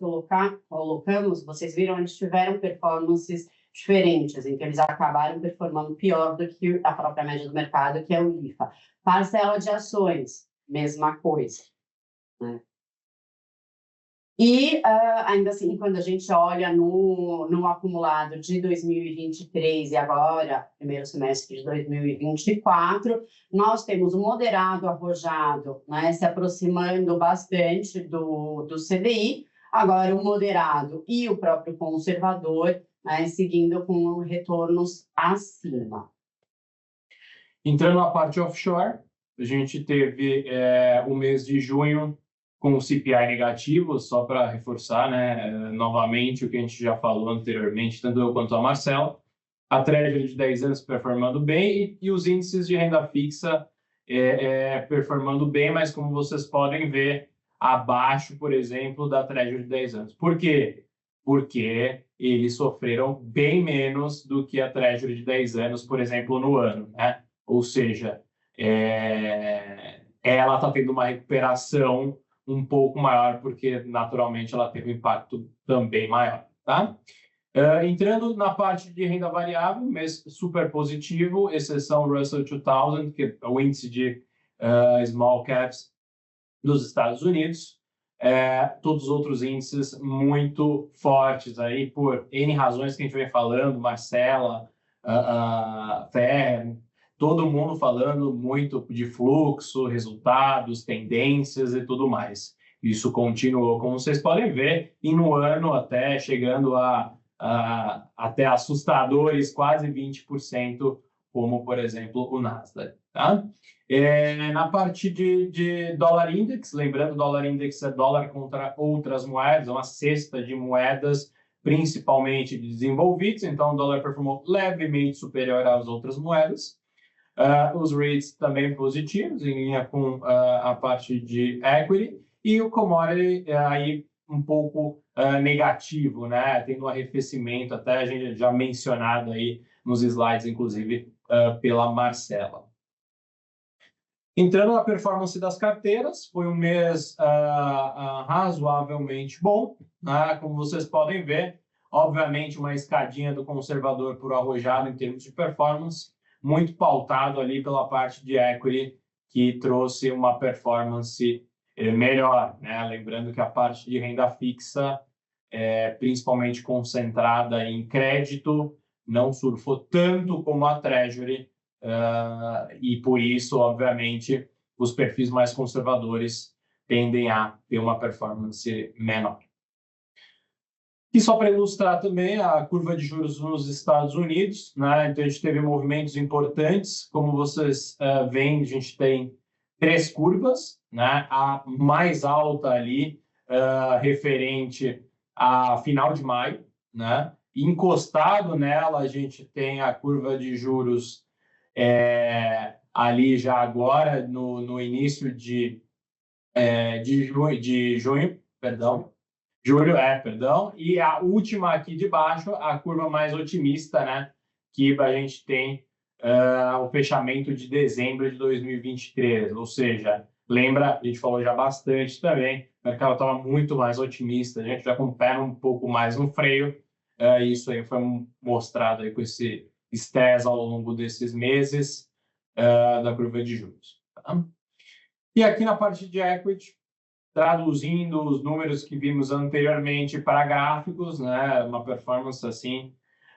colocamos, vocês viram, eles tiveram performances diferentes, então eles acabaram performando pior do que a própria média do mercado, que é o IFA. Parcela de ações, mesma coisa, né? E, ainda assim, quando a gente olha no acumulado de 2023 e agora, primeiro semestre de 2024, nós temos o moderado arrojado, né, se aproximando bastante do CDI, agora o moderado e o próprio conservador, né, seguindo com retornos acima. Entrando na parte offshore, a gente teve o mês de junho com o CPI negativo, só para reforçar, né, novamente o que a gente já falou anteriormente, tanto eu quanto a Marcela, a Treasury de 10 anos performando bem e os índices de renda fixa performando bem, mas como vocês podem ver, abaixo, por exemplo, da Treasury de 10 anos. Por quê? Porque eles sofreram bem menos do que a Treasury de 10 anos, por exemplo, no ano, né? Ou seja, ela está tendo uma recuperação um pouco maior, porque naturalmente ela teve um impacto também maior, tá? Entrando na parte de renda variável, mês super positivo, exceção Russell 2000, que é o índice de small caps dos Estados Unidos. Todos os outros índices muito fortes aí, por N razões que a gente vem falando, Marcela, Fer, todo mundo falando muito de fluxo, resultados, tendências e tudo mais. Isso continuou, como vocês podem ver, e no ano até chegando até assustadores, quase 20%, como, por exemplo, o Nasdaq. Tá? Na parte de dólar index, lembrando, dólar index é dólar contra outras moedas, uma cesta de moedas, principalmente desenvolvidos, então o dólar performou levemente superior às outras moedas. Os rates também positivos, em linha com a parte de equity, e o commodity aí um pouco negativo, né? Tendo um arrefecimento, até a gente já mencionado aí nos slides, inclusive, pela Marcela. Entrando na performance das carteiras, foi um mês razoavelmente bom, né? Como vocês podem ver, obviamente uma escadinha do conservador por arrojado em termos de performance, muito pautado ali pela parte de equity, que trouxe uma performance melhor, né? Lembrando que a parte de renda fixa é principalmente concentrada em crédito, não surfou tanto como a Treasury, e por isso, obviamente, os perfis mais conservadores tendem a ter uma performance menor. E só para ilustrar também a curva de juros nos Estados Unidos, né? Então a gente teve movimentos importantes, como vocês veem, a gente tem 3 curvas, né? A mais alta ali, referente a final de maio, né? Encostado nela, a gente tem a curva de juros ali já agora, no início de junho, perdão. Julho, perdão. E a última aqui de baixo, a curva mais otimista, né? Que a gente tem o fechamento de dezembro de 2023. Ou seja, lembra, a gente falou já bastante também, o mercado estava muito mais otimista, a gente já com o pé um pouco mais no freio. Isso aí foi mostrado aí com esse estresse ao longo desses meses da curva de juros. Tá? E aqui na parte de equity, traduzindo os números que vimos anteriormente para gráficos, né, uma performance assim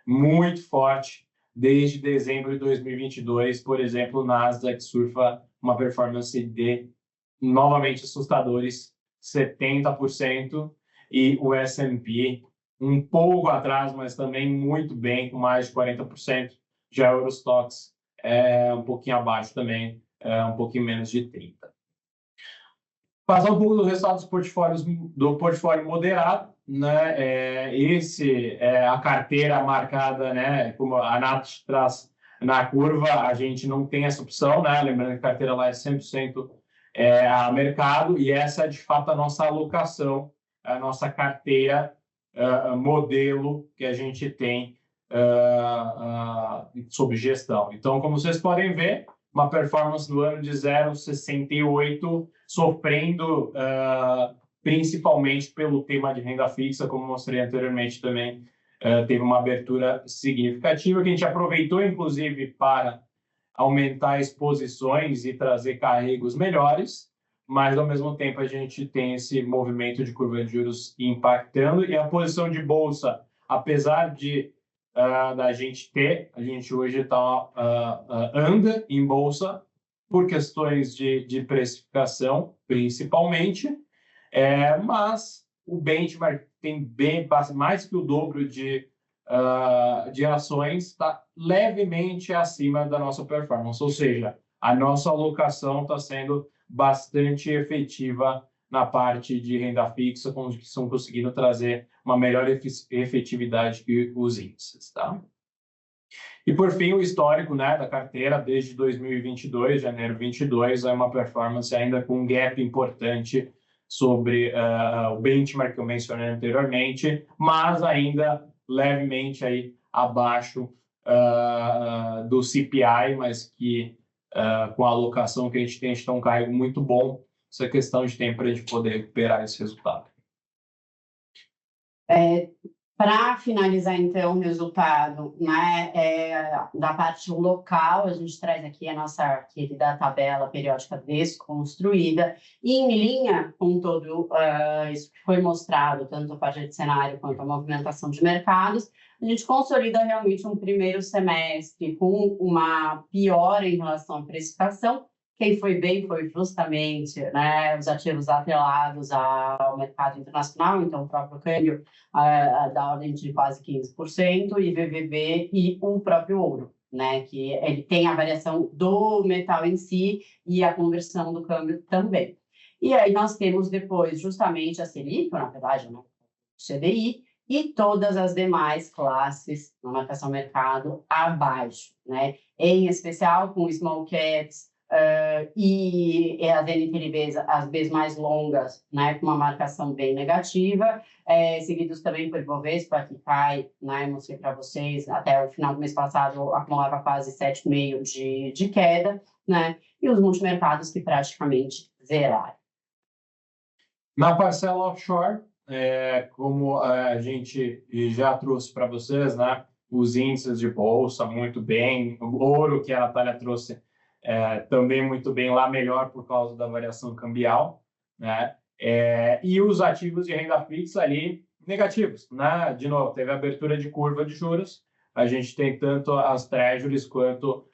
muito forte desde dezembro de 2022, por exemplo, o Nasdaq surfa uma performance de novamente assustadores 70% e o S&P um pouco atrás, mas também muito bem, com mais de 40%. Já o Eurostoxx um pouquinho abaixo também, um pouquinho menos de 30%. Passar um pouco do resultado dos portfólios, do portfólio moderado, né? Esse é a carteira marcada, né? Como a Nath traz na curva, a gente não tem essa opção, né? Lembrando que a carteira lá é 100% a mercado, e essa é de fato a nossa alocação, a nossa carteira modelo que a gente tem sob gestão. Então, como vocês podem ver, uma performance no ano de 0,68, sofrendo principalmente pelo tema de renda fixa, como mostrei anteriormente também, teve uma abertura significativa, que a gente aproveitou, inclusive, para aumentar exposições e trazer carregos melhores, mas, ao mesmo tempo, a gente tem esse movimento de curva de juros impactando, e a posição de bolsa, apesar de da gente a gente hoje anda em bolsa por questões de precificação, principalmente, mas o benchmark tem mais que o dobro de ações, está levemente acima da nossa performance, ou seja, a nossa alocação está sendo bastante efetiva na parte de renda fixa, que estão conseguindo trazer uma melhor efetividade que os índices. Tá? E, por fim, o histórico, né, da carteira desde 2022, janeiro 22, é uma performance ainda com um gap importante sobre o benchmark que eu mencionei anteriormente, mas ainda levemente aí abaixo do CPI, mas que com a alocação que a gente tem um carrego muito bom. Essa questão de tempo para a gente poder recuperar esse resultado. Para finalizar, então, o resultado, né, da parte local, a gente traz aqui a nossa querida tabela periódica desconstruída, e em linha com todo isso que foi mostrado, tanto a parte de cenário quanto a movimentação de mercados, a gente consolida realmente um primeiro semestre com uma piora em relação à precificação. Quem foi bem foi justamente, né, os ativos atrelados ao mercado internacional, então o próprio câmbio da ordem de quase 15%, e VVB e o próprio ouro, né, que ele tem a variação do metal em si e a conversão do câmbio também. E aí nós temos depois justamente a Selic, na verdade, né, o CDI, e todas as demais classes na marcação mercado abaixo, né, em especial com small caps, e as NTNBs, as Bs mais longas, né, com uma marcação bem negativa, seguidos também por Ibovespa, que cai, né, mostrei para vocês, até o final do mês passado acumulava quase 7,5% de queda, né, e os multimercados que praticamente zeraram. Na parcela offshore, como a gente já trouxe para vocês, né, os índices de bolsa muito bem, o ouro que a Natália trouxe também muito bem, lá melhor por causa da variação cambial, né? E os ativos de renda fixa ali negativos, né? De novo, teve abertura de curva de juros, a gente tem tanto as treasuries quanto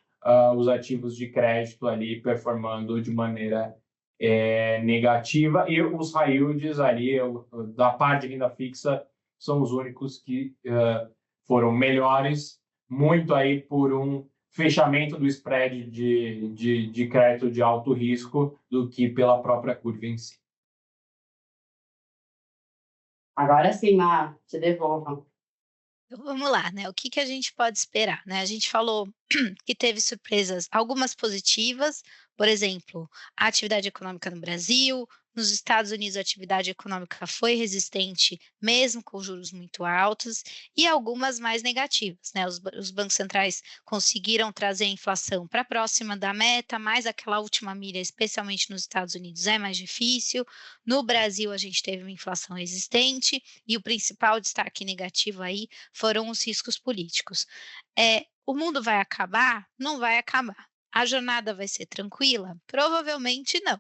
os ativos de crédito ali performando de maneira negativa, e os high yields ali, da parte de renda fixa, são os únicos que foram melhores, muito aí por um fechamento do spread de crédito de alto risco do que pela própria curva em si. Agora sim, Mar, te devolvo. Então, vamos lá, né? O que que a gente pode esperar, né? A gente falou que teve surpresas, algumas positivas, por exemplo, a atividade econômica no Brasil, nos Estados Unidos a atividade econômica foi resistente, mesmo com juros muito altos, e algumas mais negativas, né? Os bancos centrais conseguiram trazer a inflação para próxima da meta, mas aquela última milha, especialmente nos Estados Unidos, é mais difícil. No Brasil, a gente teve uma inflação resistente, e o principal destaque negativo aí foram os riscos políticos. O mundo vai acabar? Não vai acabar. A jornada vai ser tranquila? Provavelmente não.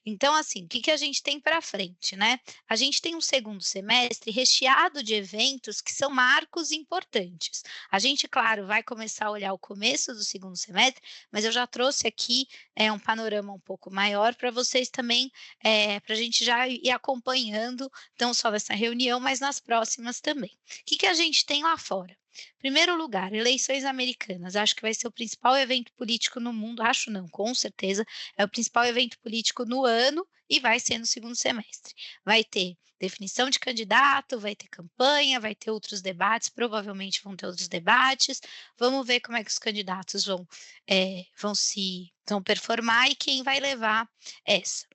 Então, assim, o que que a gente tem para frente, né? A gente tem um segundo semestre recheado de eventos que são marcos importantes. A gente, claro, vai começar a olhar o começo do segundo semestre, mas eu já trouxe aqui um panorama um pouco maior para vocês também, para a gente já ir acompanhando, não só nessa reunião, mas nas próximas também. O que que a gente tem lá fora? Primeiro lugar, eleições americanas. Acho que vai ser o principal evento político no mundo. Acho não, com certeza. É o principal evento político no ano e vai ser no segundo semestre. Vai ter definição de candidato, vai ter campanha, vai ter outros debates, provavelmente vão ter outros debates. Vamos ver como é que os candidatos vão performar e quem vai levar essa.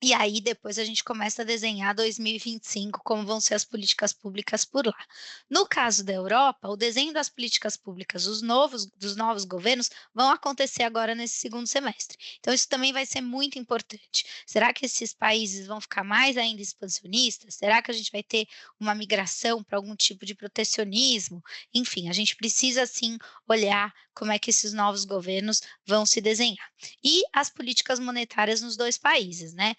E aí depois a gente começa a desenhar 2025, como vão ser as políticas públicas por lá. No caso da Europa, o desenho das políticas públicas dos novos governos vão acontecer agora nesse segundo semestre. Então isso também vai ser muito importante. Será que esses países vão ficar mais ainda expansionistas? Será que a gente vai ter uma migração para algum tipo de protecionismo? Enfim, a gente precisa sim olhar como é que esses novos governos vão se desenhar. E as políticas monetárias nos dois países, né?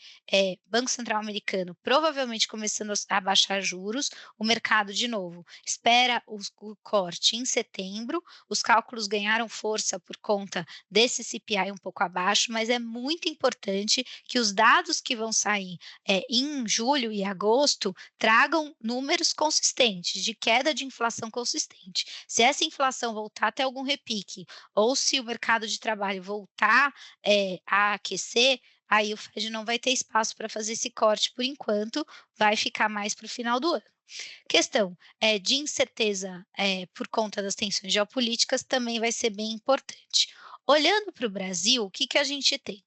Banco Central americano provavelmente começando a baixar juros, o mercado, de novo, espera o corte em setembro, os cálculos ganharam força por conta desse CPI um pouco abaixo, mas é muito importante que os dados que vão sair em julho e agosto tragam números consistentes, de queda de inflação consistente. Se essa inflação voltar até algum repique, ou se o mercado de trabalho voltar a aquecer, aí o Fed não vai ter espaço para fazer esse corte por enquanto, vai ficar mais para o final do ano. Questão de incerteza por conta das tensões geopolíticas também vai ser bem importante. Olhando para o Brasil, o que, que a gente tem?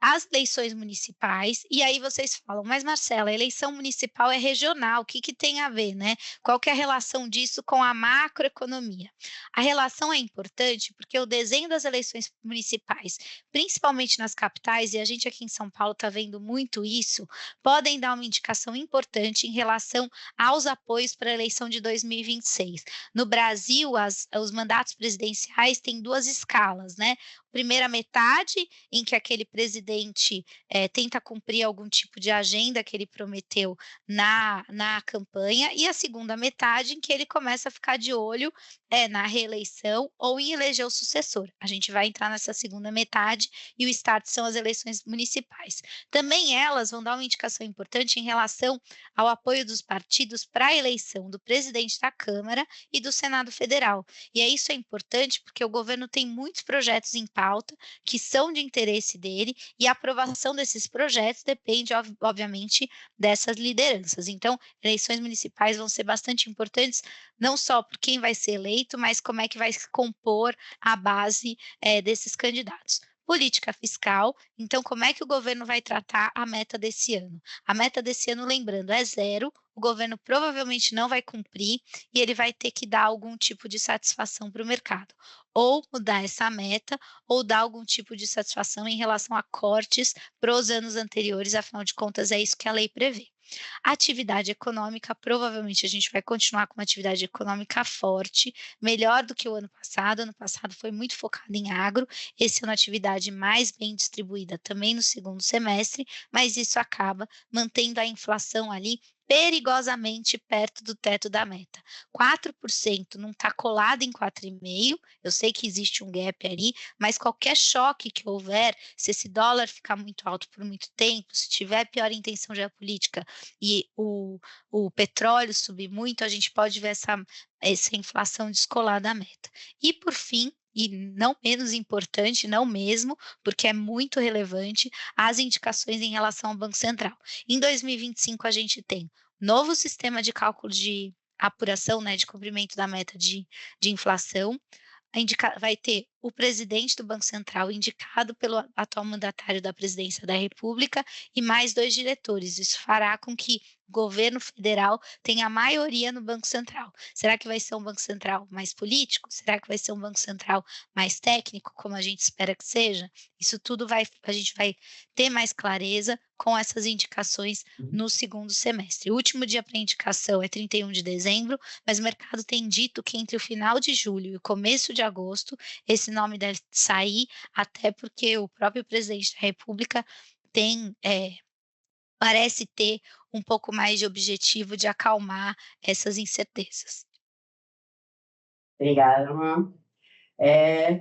As eleições municipais, e aí vocês falam, mas Marcela, a eleição municipal é regional, o que, que tem a ver, né? Qual que é a relação disso com a macroeconomia? A relação é importante porque o desenho das eleições municipais, principalmente nas capitais, e a gente aqui em São Paulo está vendo muito isso, podem dar uma indicação importante em relação aos apoios para a eleição de 2026. No Brasil, os mandatos presidenciais têm duas escalas, né? Primeira metade, em que aquele presidente tenta cumprir algum tipo de agenda que ele prometeu na campanha, e a segunda metade, em que ele começa a ficar de olho na reeleição ou em eleger o sucessor. A gente vai entrar nessa segunda metade e o start são as eleições municipais. Também elas vão dar uma indicação importante em relação ao apoio dos partidos para a eleição do presidente da Câmara e do Senado Federal. E isso é importante porque o governo tem muitos projetos em pauta que são de interesse dele e a aprovação desses projetos depende, obviamente, dessas lideranças. Então, eleições municipais vão ser bastante importantes, não só por quem vai ser eleito, mas como é que vai se compor a base desses candidatos. Política fiscal, então como é que o governo vai tratar a meta desse ano? A meta desse ano, lembrando, é zero, o governo provavelmente não vai cumprir e ele vai ter que dar algum tipo de satisfação para o mercado. Ou mudar essa meta, ou dar algum tipo de satisfação em relação a cortes para os anos anteriores, afinal de contas é isso que a lei prevê. A atividade econômica, provavelmente a gente vai continuar com uma atividade econômica forte, melhor do que o ano passado. Ano passado foi muito focado em agro, esse é uma atividade mais bem distribuída também no segundo semestre, mas isso acaba mantendo a inflação ali perigosamente perto do teto da meta. 4% não está colado em 4,5%, eu sei que existe um gap ali, mas qualquer choque que houver, se esse dólar ficar muito alto por muito tempo, se tiver pior intenção geopolítica e o petróleo subir muito, a gente pode ver essa inflação descolar da meta. E por fim, e não menos importante, não mesmo, porque é muito relevante, as indicações em relação ao Banco Central. Em 2025, a gente tem novo sistema de cálculo de apuração, né, de cumprimento da meta de inflação, vai ter o presidente do Banco Central indicado pelo atual mandatário da presidência da República e mais 2 diretores. Isso fará com que o governo federal tenha a maioria no Banco Central. Será que vai ser um Banco Central mais político? Será que vai ser um Banco Central mais técnico, como a gente espera que seja? Isso tudo a gente vai ter mais clareza com essas indicações no segundo semestre. O último dia para indicação é 31 de dezembro, mas o mercado tem dito que entre o final de julho e o começo de agosto, esse nome deve sair, até porque o próprio presidente da República parece ter um pouco mais de objetivo de acalmar essas incertezas. Obrigada, Ana.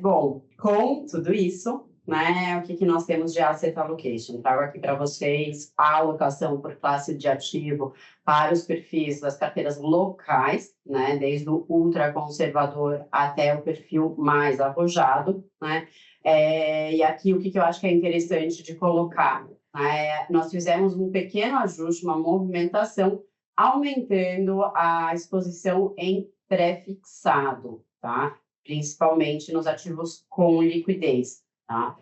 Bom, com tudo isso, né, o que nós temos de asset allocation? Trago aqui para vocês a alocação por classe de ativo para os perfis das carteiras locais, né, desde o ultraconservador até o perfil mais arrojado, né, e aqui o que eu acho que é interessante de colocar, nós fizemos um pequeno ajuste, uma movimentação, aumentando a exposição em pré-fixado, tá? Principalmente nos ativos com liquidez, tá?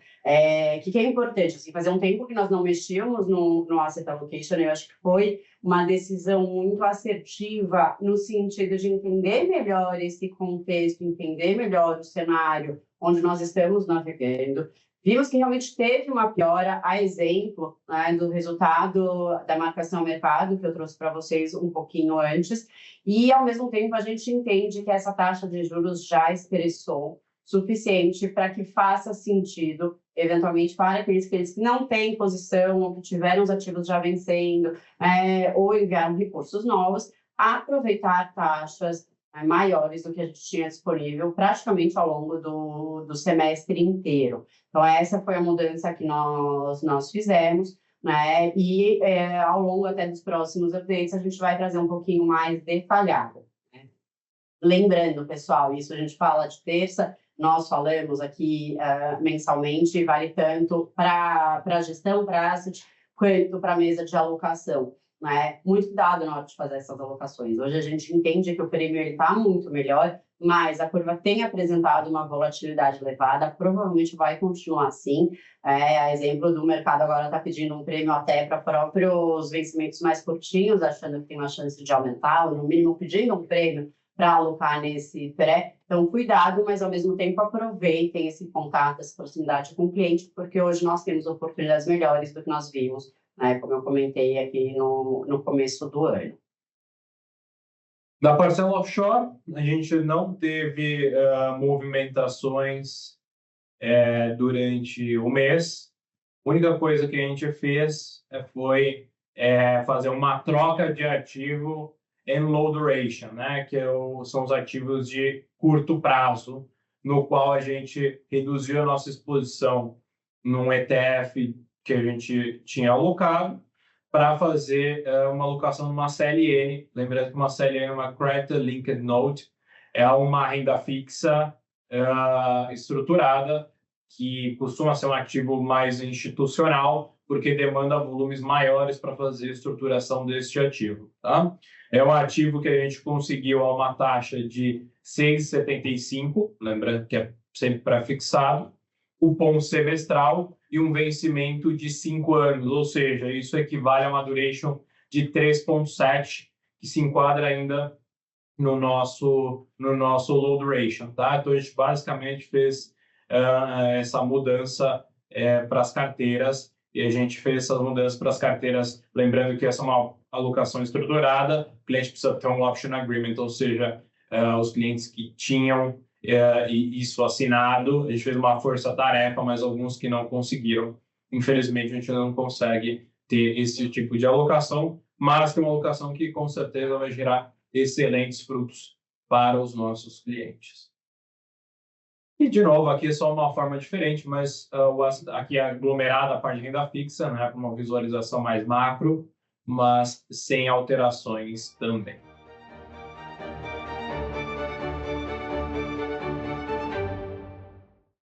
Que é importante, assim, fazia um tempo que nós não mexíamos no asset allocation, eu acho que foi uma decisão muito assertiva no sentido de entender melhor esse contexto, entender melhor o cenário onde nós estamos navegando. Vimos que realmente teve uma piora, a exemplo, né, do resultado da marcação ao mercado, que eu trouxe para vocês um pouquinho antes, e, ao mesmo tempo, a gente entende que essa taxa de juros já expressou suficiente para que faça sentido, eventualmente, para aqueles que não têm posição ou que tiveram os ativos já vencendo ou enviaram recursos novos, aproveitar taxas maiores do que a gente tinha disponível praticamente ao longo do semestre inteiro. Então, essa foi a mudança que nós fizemos, né? E ao longo até dos próximos updates, a gente vai trazer um pouquinho mais detalhado, né? Lembrando, pessoal, isso a gente fala de terça, nós falamos aqui mensalmente, vale tanto para a gestão, para asset, quanto para a mesa de alocação. né? Muito cuidado na hora de fazer essas alocações. Hoje a gente entende que o prêmio está muito melhor, mas a curva tem apresentado uma volatilidade elevada, provavelmente vai continuar assim. A exemplo do mercado agora está pedindo um prêmio até para próprios vencimentos mais curtinhos, achando que tem uma chance de aumentar, ou no mínimo pedindo um prêmio para alocar nesse pré. Então, cuidado, mas ao mesmo tempo aproveitem esse contato, essa proximidade com o cliente, porque hoje nós temos oportunidades melhores do que nós vimos, né, como eu comentei aqui no começo do ano. Da parcela offshore, a gente não teve movimentações durante o mês. A única coisa que a gente fez foi fazer uma troca de ativo em low duration, né? Que são os ativos de curto prazo, no qual a gente reduziu a nossa exposição num ETF que a gente tinha alocado para fazer uma alocação numa CLN. Lembrando que uma CLN é uma Credit Linked Note, é uma renda fixa estruturada, que costuma ser um ativo mais institucional, porque demanda volumes maiores para fazer a estruturação deste ativo. Tá? É um ativo que a gente conseguiu a uma taxa de 6,75, lembrando que é sempre pré-fixado, cupom semestral e um vencimento de 5 anos, ou seja, isso equivale a uma duration de 3,7, que se enquadra ainda no nosso low duration. Tá? Então, a gente basicamente fez essa mudança para as carteiras, e a gente fez essas mudanças para as carteiras, lembrando que essa é uma alocação estruturada, o cliente precisa ter um option agreement, ou seja, os clientes que tinham isso assinado, a gente fez uma força-tarefa, mas alguns que não conseguiram, infelizmente a gente não consegue ter esse tipo de alocação, mas tem uma alocação que com certeza vai gerar excelentes frutos para os nossos clientes. E, de novo, aqui é só uma forma diferente, mas aqui é aglomerada a parte de renda fixa, né, com uma visualização mais macro, mas sem alterações também.